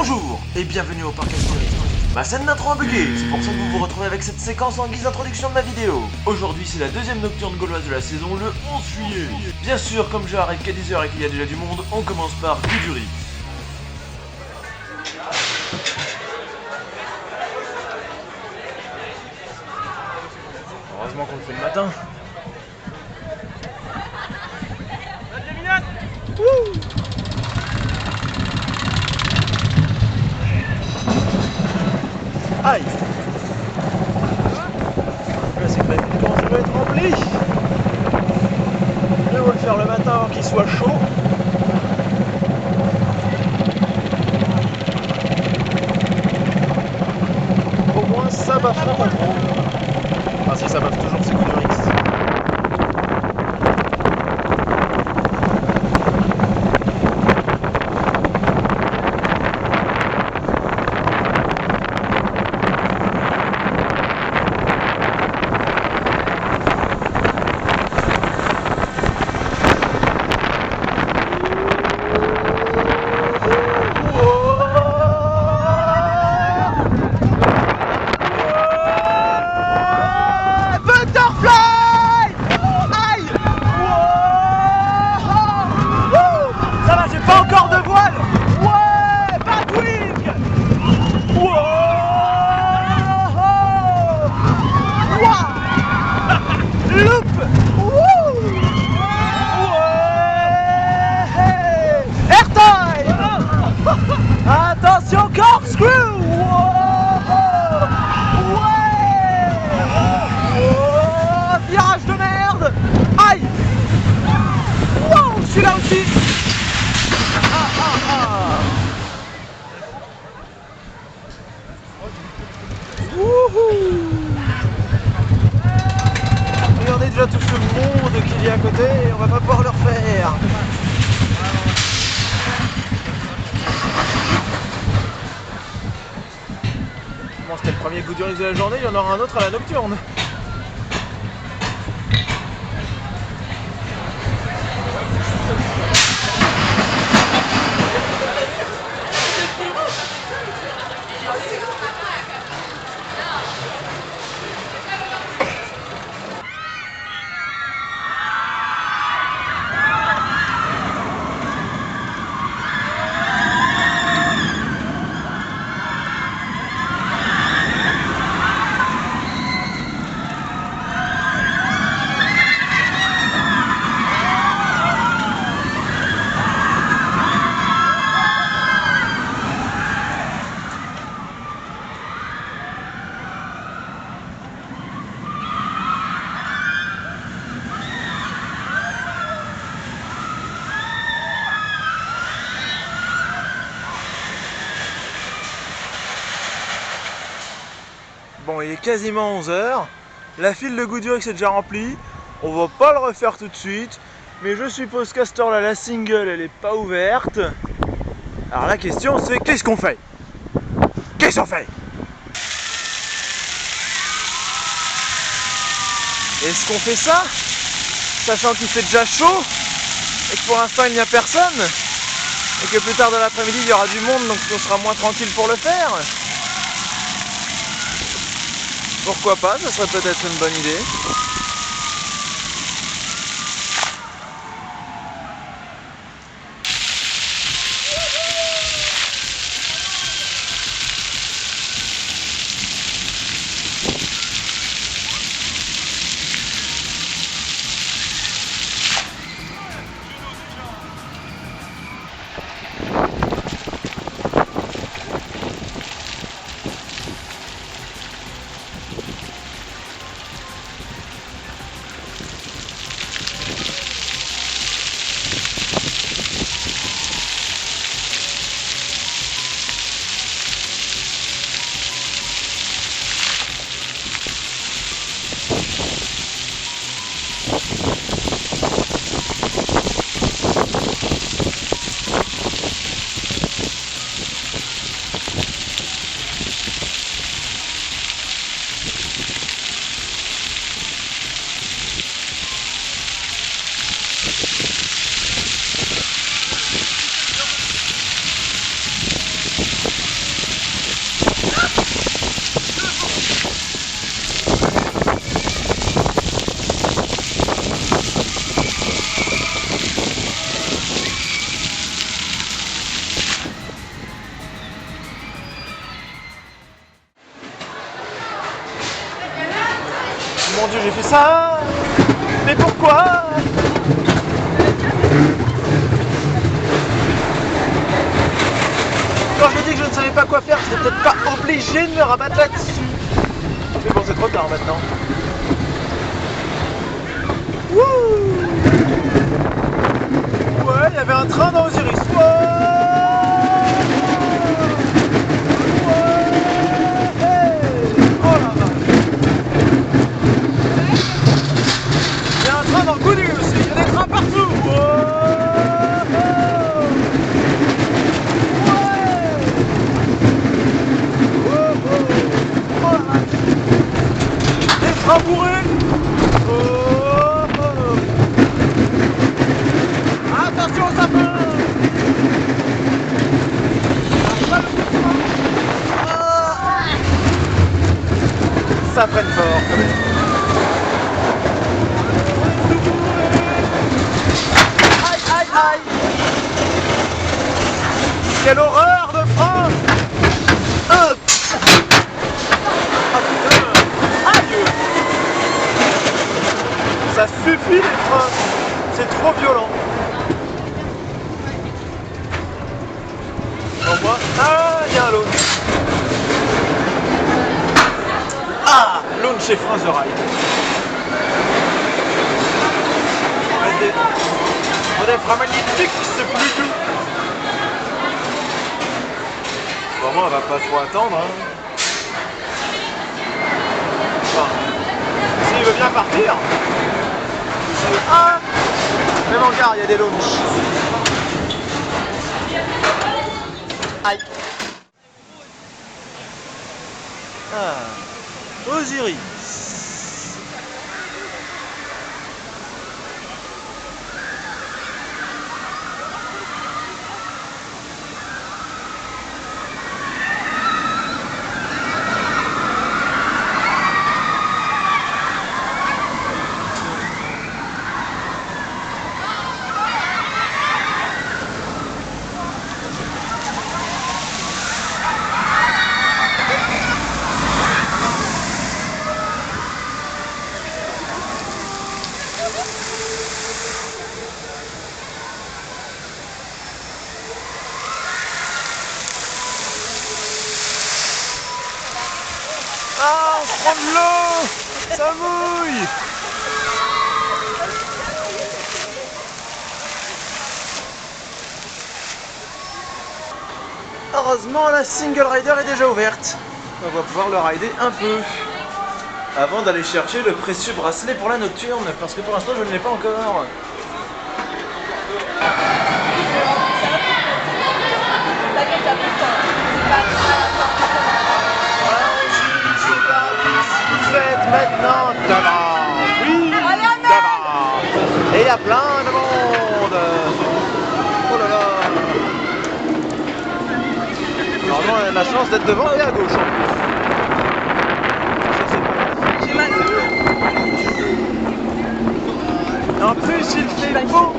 Bonjour et bienvenue au parc Astérix. Ma scène d'intro a bugué, c'est pour ça que vous vous retrouvez avec cette séquence en guise d'introduction de ma vidéo. Aujourd'hui c'est la deuxième nocturne gauloise de la saison, le 11 juillet. Bien sûr, comme je arrive qu'à 10h et qu'il y a déjà du monde, on commence par Gudurix. Heureusement qu'on le fait le matin. Aïe! Là c'est que la ville commence à être remplie. Là on va le faire le matin avant qu'il soit chaud. Au moins ça baffera pas trop. Enfin si ça baffe toujours c'est Gudurix. Attention, corkscrew! Ouais! Virage de merde! Aïe! Wow! Je suis là aussi! Wouhou! Regardez déjà tout ce monde qu'il y a à côté, on va pas pouvoir le refaire! Bon, c'était le premier Gudurix de la journée, il y en aura un autre à la nocturne. Bon, il est quasiment 11h, la file de Gudurix est déjà remplie, on va pas le refaire tout de suite, mais je suppose qu'à cette heure-là, la single elle est pas ouverte. Alors la question c'est, qu'est-ce qu'on fait? Qu'est-ce qu'on fait? Est-ce qu'on fait ça, sachant qu'il fait déjà chaud, et que pour l'instant il n'y a personne, et que plus tard dans l'après-midi il y aura du monde, donc on sera moins tranquille pour le faire? Pourquoi pas, ça serait peut-être une bonne idée. mon Dieu, j'ai fait ça. Mais pourquoi? Quand je dis que je ne savais pas quoi faire, j'étais peut-être pas obligé de me rabattre là-dessus. Mais bon, c'est trop tard maintenant. Wouh! Ouais, il y avait un train dans Osiris. Ouais! Oh la vache! Il y a un train dans Goudu aussi, il y a des trains partout! Des trains bourrés! Attention au sapin! Ça freine fort quand même. Aïe aïe aïe! Quelle horreur de frein! Ah putain! Aïe! Ça suffit les freins! C'est trop violent! En moi, ah, il y a un launch! Ah! Launch chez France The Ride! On est vraiment magnifique, c'est plus doux! Vraiment, elle va pas trop attendre. Hein. Enfin, s'il veut bien partir. Ah! Même en gare, il y a des launches. Aïe! Ah! Osiris! Ah, on prend de l'eau! Ça mouille! Heureusement, la single rider est déjà ouverte. On va pouvoir le rider un peu. Avant d'aller chercher le précieux bracelet pour la nocturne, parce que pour l'instant je ne l'ai pas encore. Faites maintenant devant! Oui! Devant! Et il y a plein de monde! Oh là là! Normalement, on a la chance d'être devant et à gauche en plus. J'ai mal. En plus, il fait beau!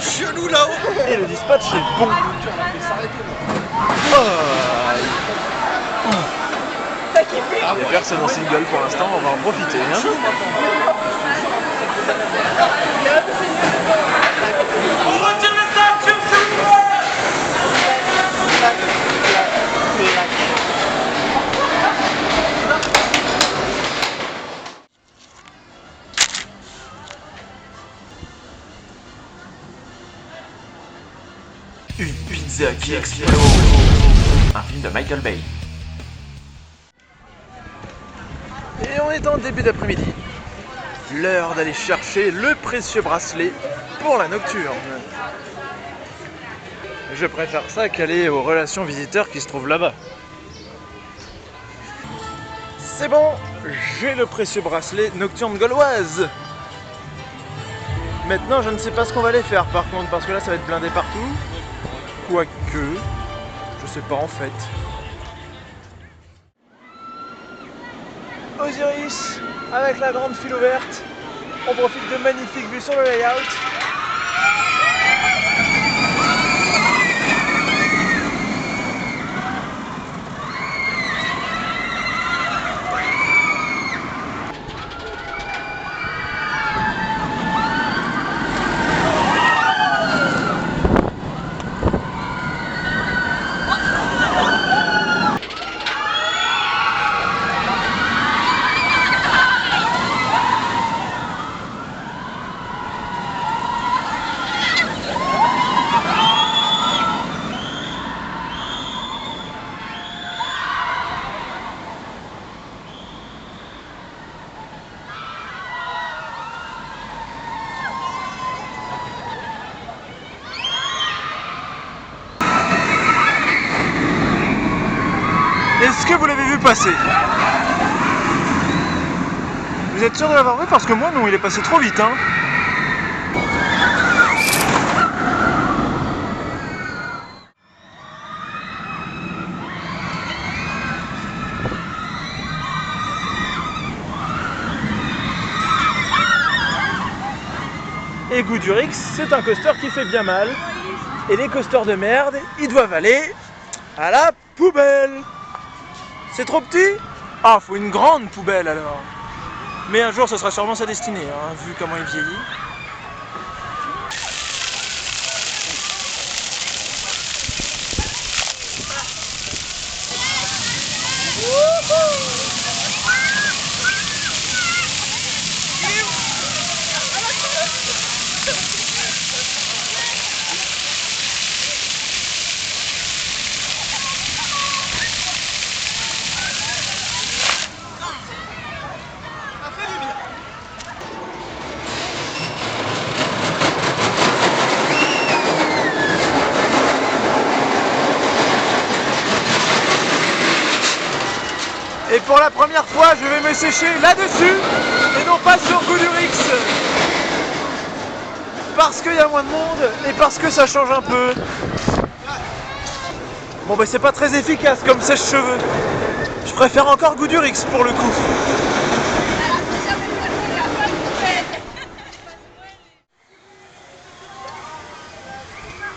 Chelou là-haut. Et le dispatch est bon. Oh. Il n'y a personne en single pour l'instant, on va en profiter. Hein. Une pizza qui explose. Un film de Michael Bay. Et on est en début d'après-midi. L'heure d'aller chercher le précieux bracelet pour la nocturne. Je préfère ça qu'aller aux relations visiteurs qui se trouvent là-bas. C'est bon, j'ai le précieux bracelet nocturne gauloise. Maintenant, je ne sais pas ce qu'on va aller faire par contre, parce que là, ça va être blindé partout. Quoique, je sais pas en fait. Osiris, avec la grande file ouverte, on profite de magnifiques vues sur le layout. Est-ce que vous l'avez vu passer? Vous êtes sûr de l'avoir vu? Parce que moi non, il est passé trop vite hein. Et Goudurix, c'est un coaster qui fait bien mal. Et les coasters de merde, ils doivent aller à la poubelle. C'est trop petit? Ah, faut une grande poubelle alors. Mais un jour, ce sera sûrement sa destinée, hein, vu comment il vieillit. Et pour la première fois, je vais me sécher là-dessus et non pas sur Goudurix. Parce qu'il y a moins de monde et parce que ça change un peu. Bon bah c'est pas très efficace comme sèche-cheveux. Je préfère encore Goudurix pour le coup.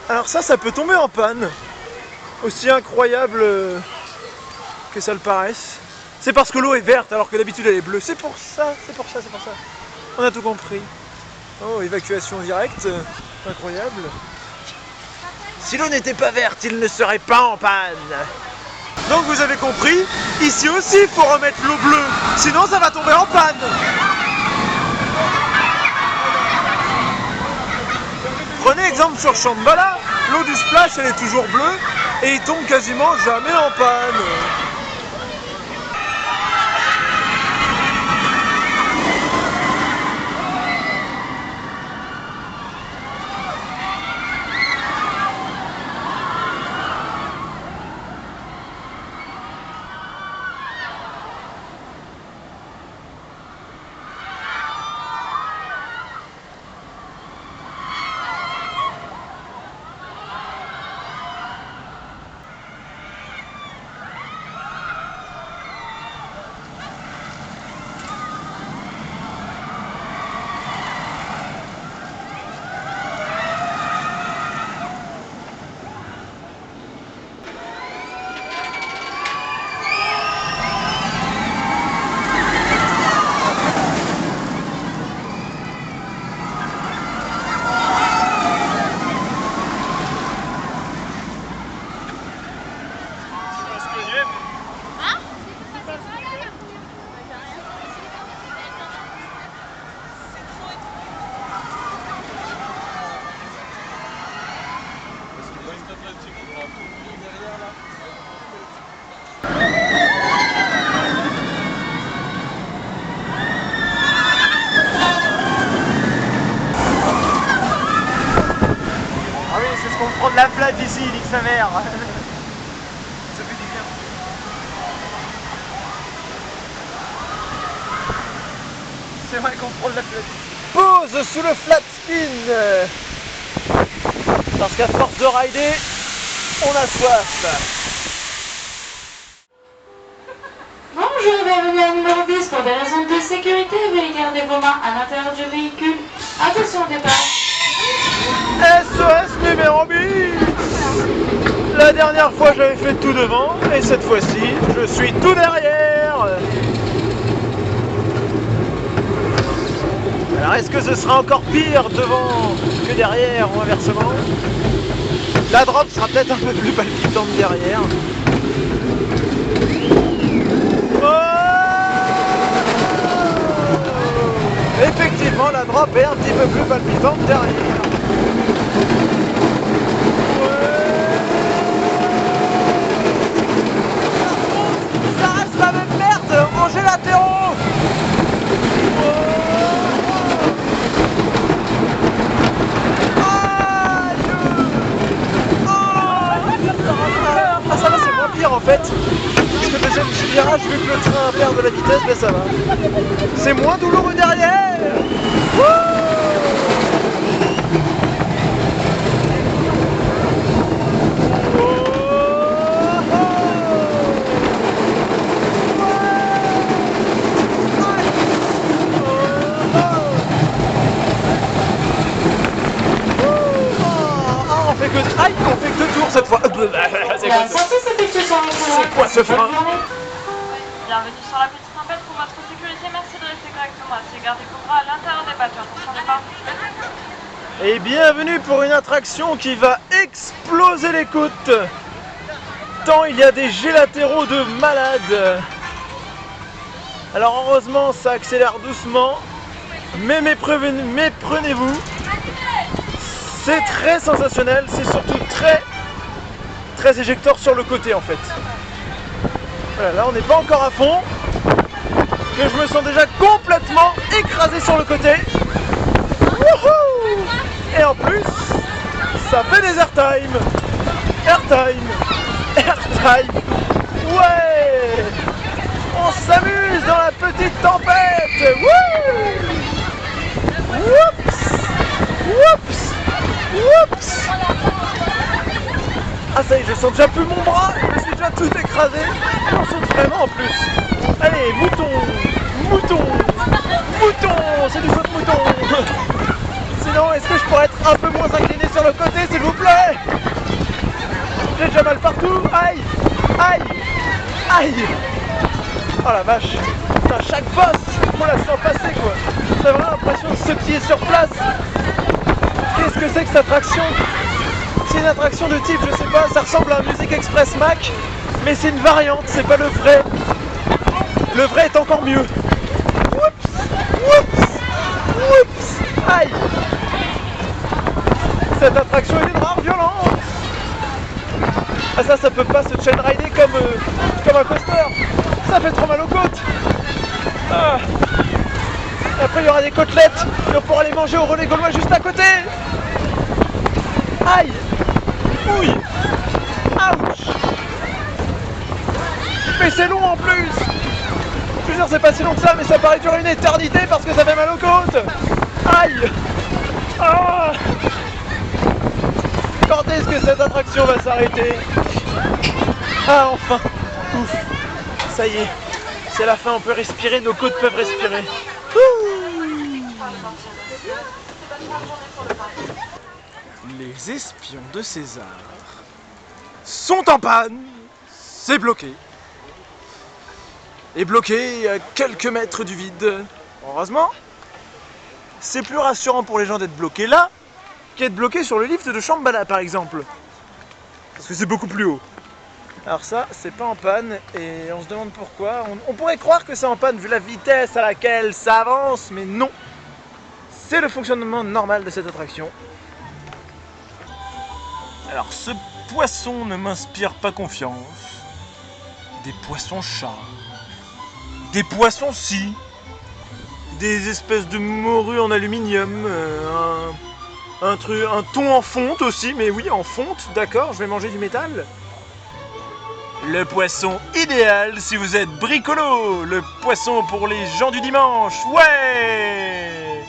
Alors ça peut tomber en panne. Aussi incroyable que ça le paraisse. C'est parce que l'eau est verte alors que d'habitude elle est bleue. C'est pour ça. On a tout compris. Oh, évacuation directe. Incroyable. Si l'eau n'était pas verte, il ne serait pas en panne. Donc vous avez compris, ici aussi il faut remettre l'eau bleue. Sinon ça va tomber en panne. Prenez exemple sur Shambhala. L'eau du splash elle est toujours bleue et il tombe quasiment jamais en panne. La flotte ici, il nique sa mère. Ça fait du bien. C'est vrai qu'on prend de la flotte. Pause sous le flat spin. Parce qu'à force de rider, on a soif. Bonjour, bienvenue à numéro 10. Pour des raisons de sécurité, veuillez garder vos mains à l'intérieur du véhicule. Attention au départ. SOS numéro 10. La dernière fois je l'avais fait tout devant et cette fois-ci je suis tout derrière. Alors est-ce que ce sera encore pire devant que derrière ou inversement? La drop sera peut-être un peu plus palpitante derrière. Effectivement, la drop est un petit peu plus palpitante derrière. Ça reste la même merde, manger latéraux. Ah ça va, c'est moins pire en fait. Parce que deuxième virage, vu que le train perd de la vitesse, ben ça va. C'est moins douloureux derrière. On fait que 2 tours cette fois. C'est La sortie s'effectue sur les couloirs. C'est quoi ce frein? Bienvenue sur la petite tempête. Pour votre sécurité, merci de rester correctement assis. Gardez vos bras à l'intérieur des bateaux. Attention ne pas. Et bienvenue pour une attraction qui va exploser les côtes. Tant il y a des jets latéraux de malades. Alors heureusement ça accélère doucement. Mais méprenez-vous. C'est très sensationnel. C'est surtout très éjecteur sur le côté en fait. Voilà, là on n'est pas encore à fond. Mais je me sens déjà complètement écrasé sur le côté. Wouhou! Et en plus, ça fait des airtime. Airtime. Ouais! On s'amuse dans la petite tempête. Wouh! Oups! Ah ça y est, je sens déjà plus mon bras. Je suis déjà tout écrasé. J'en saute vraiment en plus. Allez, mouton. C'est du saut de mouton. Sinon, est-ce que je pourrais être un peu moins incliné sur le côté, s'il vous plaît? J'ai déjà mal partout. Aïe. Oh la vache. Putain, chaque bosse, on la sent passer quoi. J'ai vraiment l'impression de sautiller sur place. Qu'est-ce que c'est que cette attraction? C'est une attraction de type, je sais pas, ça ressemble à un Music Express Mac, mais c'est une variante, c'est pas le vrai. Le vrai est encore mieux. Oups. Aïe. Cette attraction est d'une rare violence. Ah ça peut pas se chain rider comme un coaster. Ça fait trop mal aux côtes. Ah. Après il y aura des côtelettes et on pourra les manger au relais gaulois juste à côté. Aïe. Ouille. Ouch. Mais c'est long en plus. Je veux dire c'est pas si long que ça, mais ça paraît durer une éternité parce que ça fait mal aux côtes. Aïe. Ah. Quand est-ce que cette attraction va s'arrêter? Ah enfin. Ouf. Ça y est. C'est la fin, on peut respirer, nos côtes peuvent respirer. Les espions de César sont en panne. C'est bloqué. Et bloqué à quelques mètres du vide. Heureusement, c'est plus rassurant pour les gens d'être bloqués là qu'être bloqués sur le lift de Shambhala par exemple. Parce que c'est beaucoup plus haut. Alors ça, c'est pas en panne et on se demande pourquoi. On pourrait croire que c'est en panne vu la vitesse à laquelle ça avance, mais non. C'est le fonctionnement normal de cette attraction. Alors ce poisson ne m'inspire pas confiance. Des poissons-chats. Des poissons-scie. Des espèces de morues en aluminium. un thon en fonte aussi, mais oui, en fonte, d'accord, je vais manger du métal. Le poisson idéal si vous êtes bricolo, le poisson pour les gens du dimanche, ouais!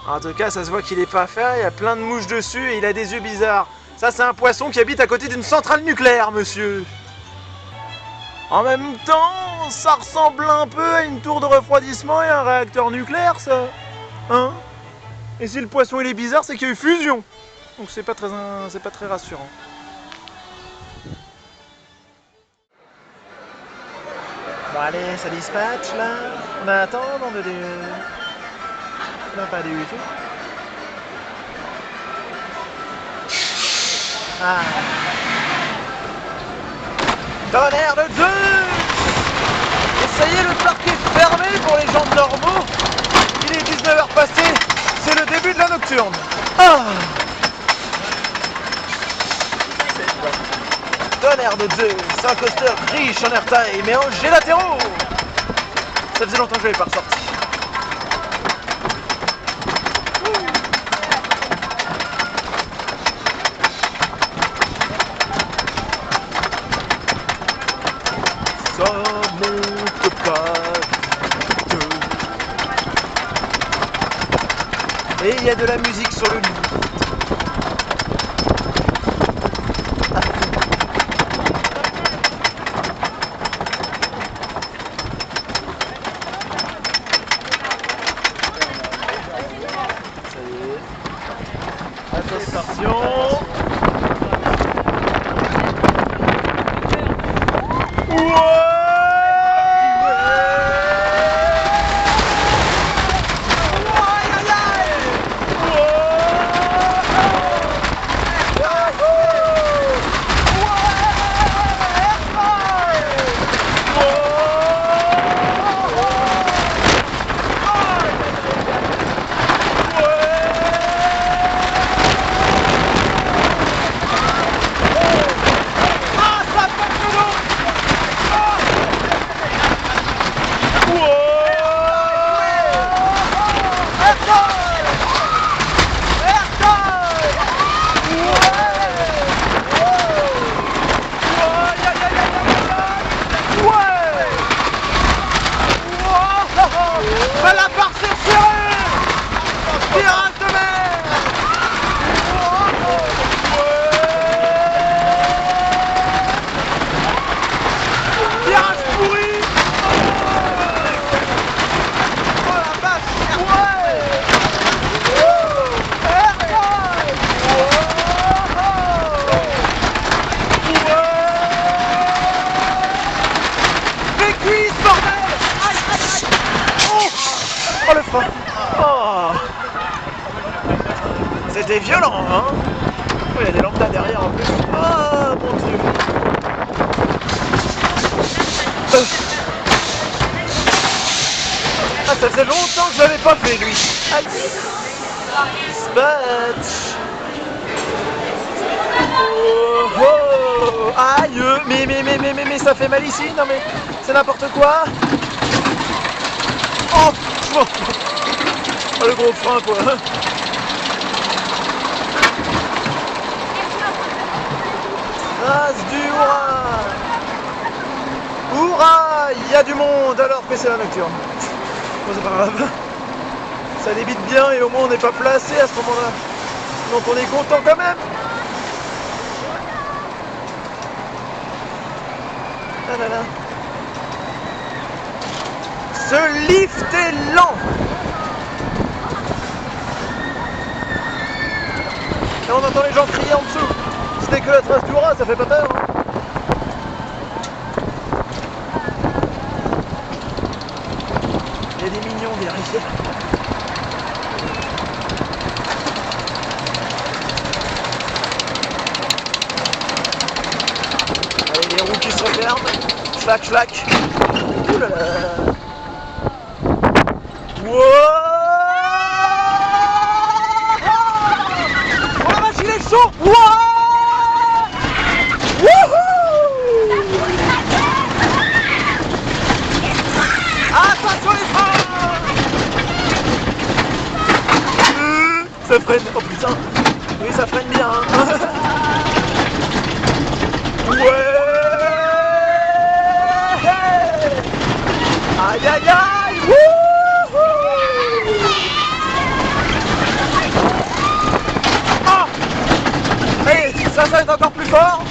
En tout cas, ça se voit qu'il est pas fait, il y a plein de mouches dessus et il a des yeux bizarres. Ça, c'est un poisson qui habite à côté d'une centrale nucléaire, monsieur. En même temps, ça ressemble un peu à une tour de refroidissement et un réacteur nucléaire, ça. Hein? Et si le poisson il est bizarre, c'est qu'il y a eu fusion. Donc c'est pas très rassurant. Bon allez, ça dispatche là. On attend, on veut des... Non, pas du tout. Ah. Tonnerre de Zeus! Et ça y est, le parc est fermé pour les gens normaux. Il est 19h passées, c'est le début de la nocturne. Ah. Tonnerre de Zeus, un coaster riche en airtime et en jets latéraux. Ça faisait longtemps que je n'avais pas ressorti. Ça monte pas de... Et il y a de la musique sur le lit. Ça y est. Attention. La barre s'est serrée! Tirage de mer! Tirage pourri! Oh la vache! Ouais! Mes cuisses, bordel! Oh le frein! Oh! C'était violent, hein? Oh, il y a des lampes là derrière en plus. Oh mon dieu! Ah, ça faisait longtemps que je l'avais pas fait lui! Aïe! Dispatch! Oh, oh. Aïe! Mais ça fait mal ici? Non mais c'est n'importe quoi! Oh, oh le gros frein quoi. Race du hurrah. Hurrah. Il y a du monde alors que c'est la nocturne. Bon, c'est pas grave. Ça débite bien et au moins on n'est pas placé à ce moment-là. Donc on est content quand même. Ah là là. Ce lift est lent. Et on entend les gens crier en dessous. C'était que la trace du rat, ça fait pas peur. Hein. Il y a des mignons derrière. Allez, les roues qui se referment. Schlac, schlac. Ouh là là. Wow! Oh la vache, il est chaud! Wow! Wouhou! Attention les freins! ça freine. Oh putain. Oui, ça freine bien. Ouais. Aïe aïe aïe. Wouhou. Ah. Allez, ça va être encore plus fort.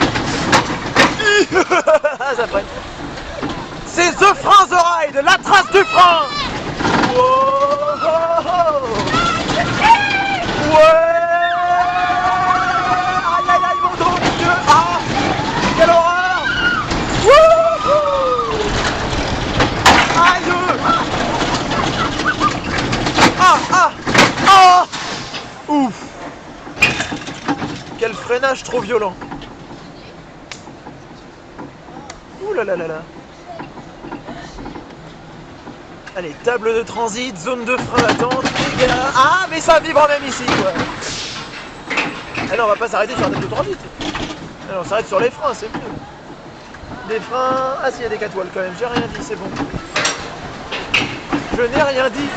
Ça freine. C'est The Frein The Ride, la trace du frein. Wow. Ouais. Aïe aïe aïe, mon dos, mon Dieu. Ah, quelle horreur. Wouhou. Aïe. Ah ah ah. Ouf. Quel freinage trop violent. Ouh là là là là. Allez, table de transit, zone de frein d'attente, les gars. Ah, mais ça vibre même ici, quoi. Ah non, on va pas s'arrêter sur la table de transit. Ah non, on s'arrête sur les freins, c'est mieux. Des freins... Ah si, il y a des catoiles quand même, j'ai rien dit, c'est bon. Je n'ai rien dit.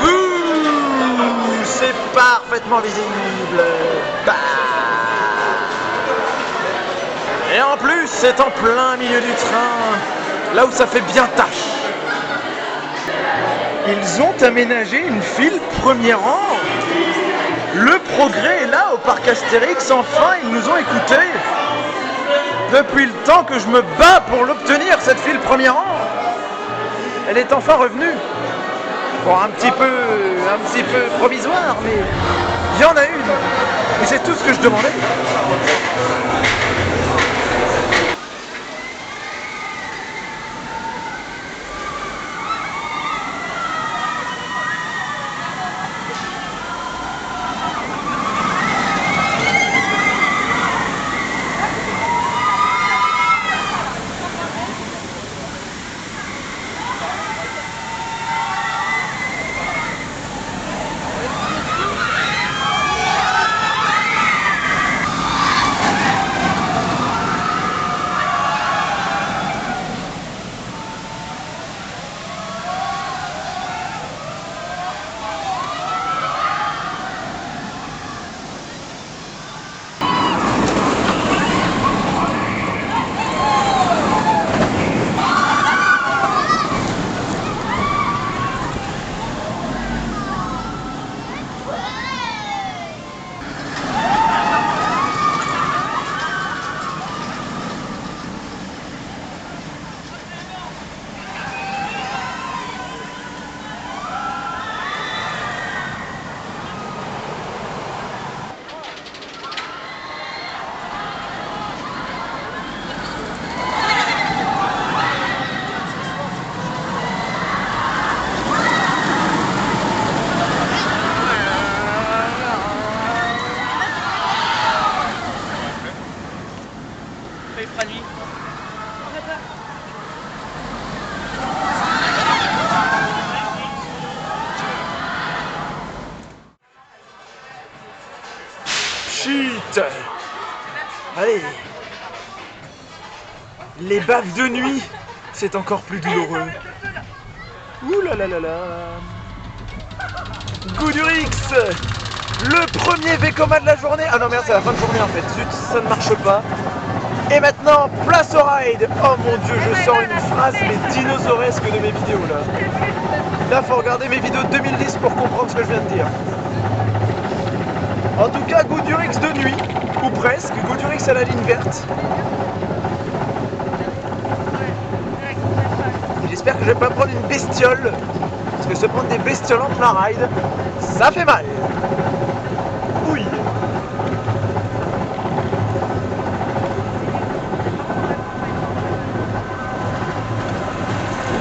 Bouh, c'est parfaitement visible. Bah. Et en plus, c'est en plein milieu du train, là où ça fait bien tâche. Ils ont aménagé une file premier rang. Le progrès est là au parc Astérix, enfin ils nous ont écoutés. Depuis le temps que je me bats pour l'obtenir, cette file premier rang. Elle est enfin revenue. Bon, un petit peu provisoire, mais il y en a une. Et c'est tout ce que je demandais. Chut. Allez. Les baves de nuit, c'est encore plus douloureux. Ouh là là là là. Goudurix, le premier Vekoma de la journée. Ah non merde, c'est la fin de journée en fait. Zut, ça ne marche pas. Et maintenant, place au ride. Oh mon dieu, je sens une phrase mais dinosauresque de mes vidéos là. Là, faut regarder mes vidéos de 2010 pour comprendre ce que je viens de dire. En tout cas, Goudurix de nuit, ou presque, Goudurix à la ligne verte. J'espère que je vais pas prendre une bestiole, parce que se prendre des bestioles en plein ride, ça fait mal. Oui.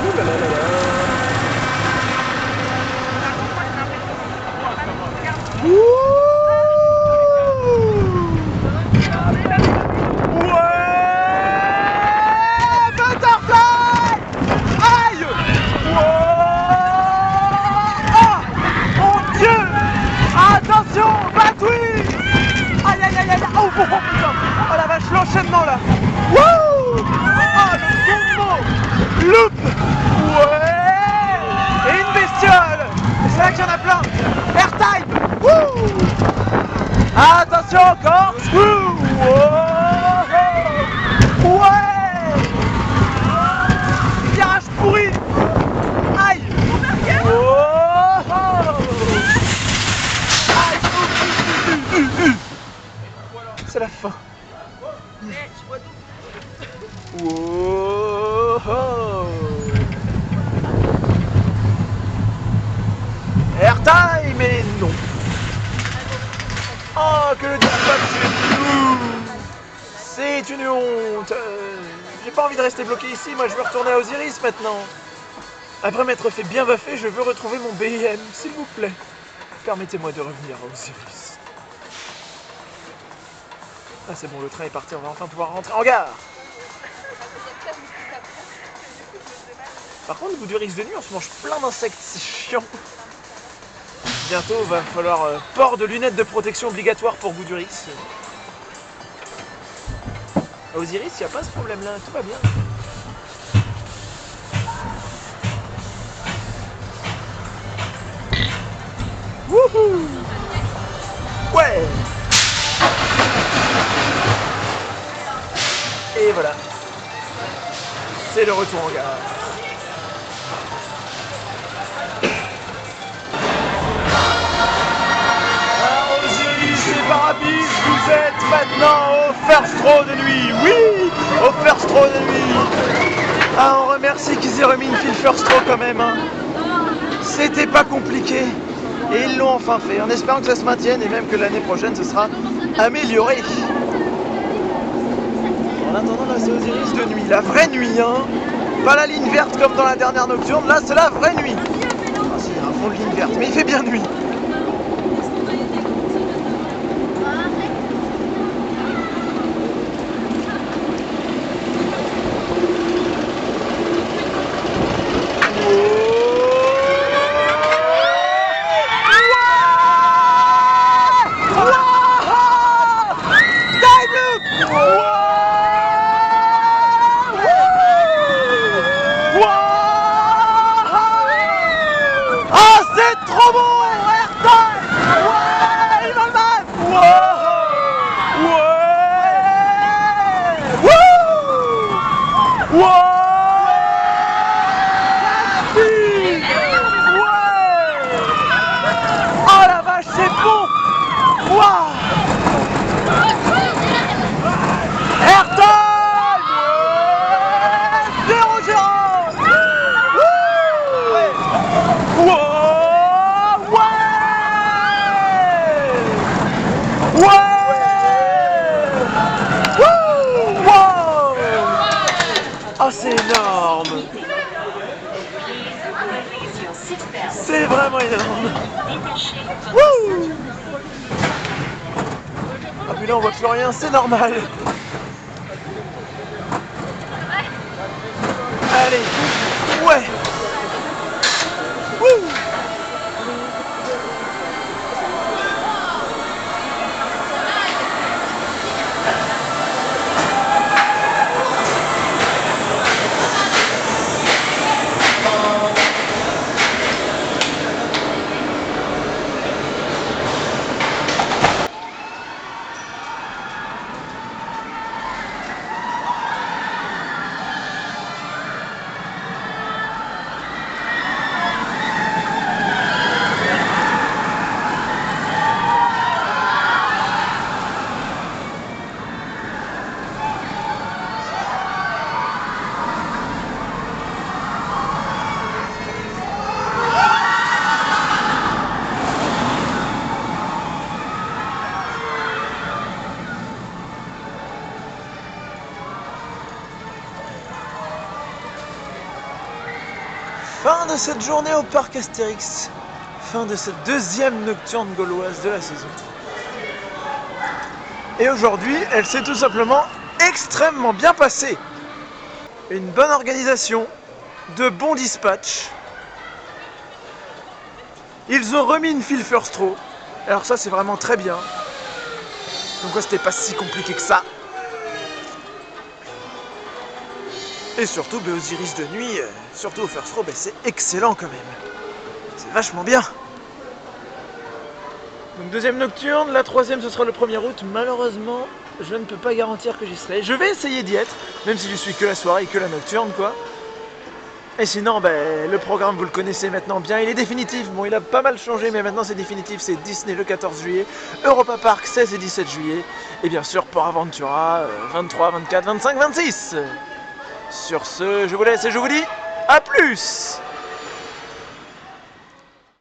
Ouh là là là là. Ouh. Oh, oh, oh, putain. Oh la vache, l'enchaînement là. Wouh. Oh, Loupe. Ouais. Et une bestiole. C'est là qu'il y en a plein. Airtime. Wouh. Attention, corkscrew. Ouais. Virage pourri. Aïe. C'est la fin. Airtime, mais non. Oh, que le dispatch est flou. C'est une honte. J'ai pas envie de rester bloqué ici, moi je veux retourner à Osiris maintenant. Après m'être fait bien baffer, je veux retrouver mon BIM, s'il vous plaît. Permettez-moi de revenir à Osiris. Ah c'est bon, le train est parti, on va enfin pouvoir rentrer en gare. Par contre, Goudurix de nuit, on se mange plein d'insectes, c'est chiant. Bientôt, il va falloir port de lunettes de protection obligatoire pour Goudurix. À Osiris, il n'y a pas ce problème-là, tout va bien. Wouhou! Ouais! Et voilà. C'est le retour en gare. Parapis, vous êtes maintenant au first row de nuit. Oui, au first row de nuit. Ah, on remercie qu'ils aient remis une file first row quand même. Hein. C'était pas compliqué. Et ils l'ont enfin fait, en espérant que ça se maintienne et même que l'année prochaine ce sera amélioré. En attendant, là c'est Osiris de nuit, la vraie nuit. Hein. Pas la ligne verte comme dans la dernière nocturne, là c'est la vraie nuit. Ah si, il y a un fond de ligne verte, mais il fait bien nuit. C'est énorme. C'est vraiment énorme. Wouh. Ah puis là on voit plus rien, c'est normal. Allez. Ouais. Wouh. Fin de cette journée au parc Astérix. Fin de cette deuxième nocturne gauloise de la saison. Et aujourd'hui, elle s'est tout simplement extrêmement bien passée. Une bonne organisation, de bons dispatchs. Ils ont remis une file first row. Alors ça, c'est vraiment très bien. Donc c'était pas si compliqué que ça. Et surtout, aux iris de nuit, surtout au first row, c'est excellent quand même. C'est vachement bien. Donc deuxième nocturne, la troisième ce sera le 1er août. Malheureusement, je ne peux pas garantir que j'y serai. Je vais essayer d'y être, même si je suis que la soirée et que la nocturne, quoi. Et sinon, le programme, vous le connaissez maintenant bien, il est définitif. Bon, il a pas mal changé, mais maintenant c'est définitif. C'est Disney le 14 juillet, Europa Park 16 et 17 juillet, et bien sûr Port Aventura 23, 24, 25, 26. Sur ce, je vous laisse et je vous dis à plus.